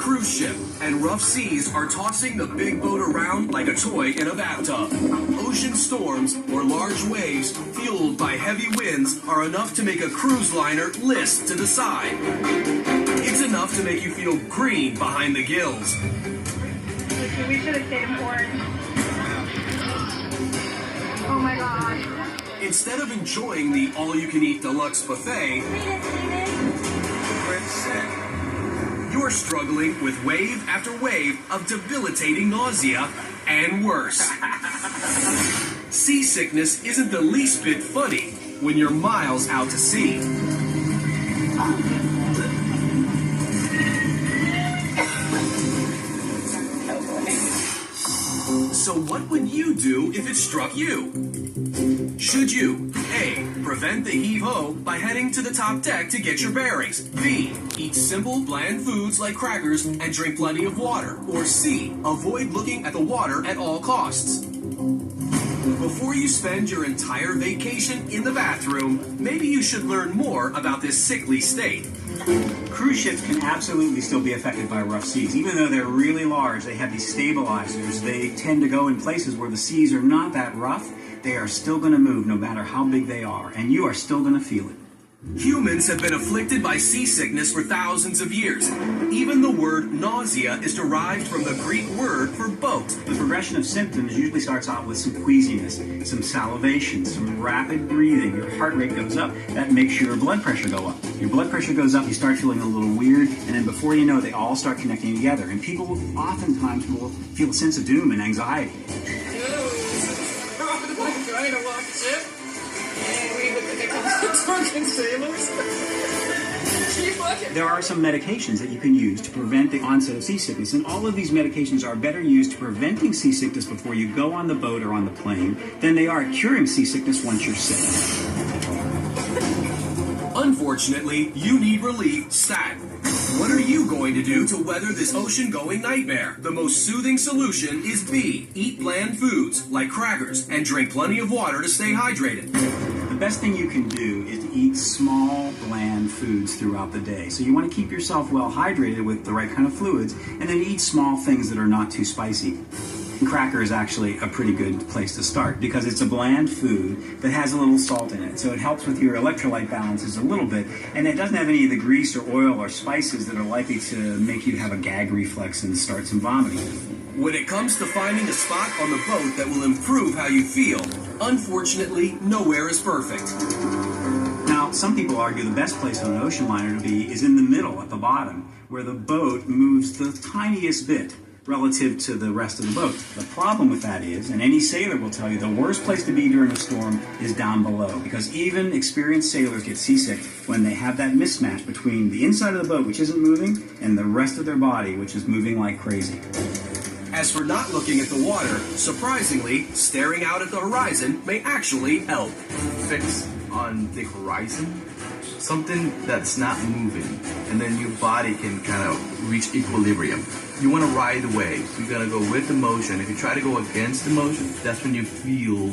cruise ship, and rough seas are tossing the big boat around like a toy in a bathtub. Ocean storms or large waves fueled by heavy winds are enough to make a cruise liner list to the side. It's enough to make you feel green behind the gills. We should have stayed in port. Oh my gosh. Instead of enjoying the all-you-can-eat deluxe buffet, you're struggling with wave after wave of debilitating nausea and worse. Seasickness isn't the least bit funny when you're miles out to sea. So what would you do if it struck you? Should you A. Prevent the heave-ho by heading to the top deck to get your bearings? B. Eat simple, bland foods like crackers and drink plenty of water? Or C. Avoid looking at the water at all costs? Before you spend your entire vacation in the bathroom, maybe you should learn more about this sickly state. Cruise ships can absolutely still be affected by rough seas. Even though they're really large, they have these stabilizers. They tend to go in places where the seas are not that rough. They are still going to move no matter how big they are, and you are still going to feel it. Humans have been afflicted by seasickness for thousands of years. Even the word nausea is derived from the Greek word for boat. The progression of symptoms usually starts out with some queasiness, some salivation, some rapid breathing. Your heart rate goes up. That makes your blood pressure go up. Your blood pressure goes up, you start feeling a little weird, and then before you know it, they all start connecting together. And people oftentimes will feel a sense of doom and anxiety. Trying to walk the ship, and we look like a couple of drunken sailors. There are some medications that you can use to prevent the onset of seasickness, and all of these medications are better used to preventing seasickness before you go on the boat or on the plane than they are curing seasickness once you're sick. Unfortunately, you need relief stat. What are you going to do to weather this ocean-going nightmare? The most soothing solution is B. Eat bland foods like crackers and drink plenty of water to stay hydrated. The best thing you can do is to eat small, bland foods throughout the day. So you want to keep yourself well hydrated with the right kind of fluids, and then eat small things that are not too spicy. Cracker is actually a pretty good place to start because it's a bland food that has a little salt in it. So it helps with your electrolyte balances a little bit, and it doesn't have any of the grease or oil or spices that are likely to make you have a gag reflex and start some vomiting. When it comes to finding a spot on the boat that will improve how you feel, unfortunately, nowhere is perfect. Now, some people argue the best place on an ocean liner to be is in the middle at the bottom, where the boat moves the tiniest bit relative to the rest of the boat. The problem with that is, and any sailor will tell you, the worst place to be during a storm is down below, because even experienced sailors get seasick when they have that mismatch between the inside of the boat, which isn't moving, and the rest of their body, which is moving like crazy. As for not looking at the water, surprisingly, staring out at the horizon may actually help. Fix on the horizon, something that's not moving, and then your body can kind of reach equilibrium. You want to ride the wave, so you got to go with the motion. If you try to go against the motion, that's when you feel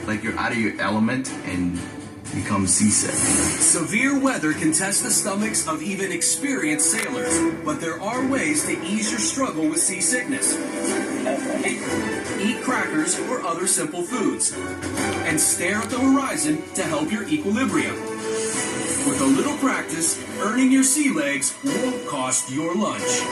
like you're out of your element and become seasick. Severe weather can test the stomachs of even experienced sailors, but there are ways to ease your struggle with seasickness. Eat crackers or other simple foods, and stare at the horizon to help your equilibrium. With a little practice, earning your sea legs won't cost your lunch.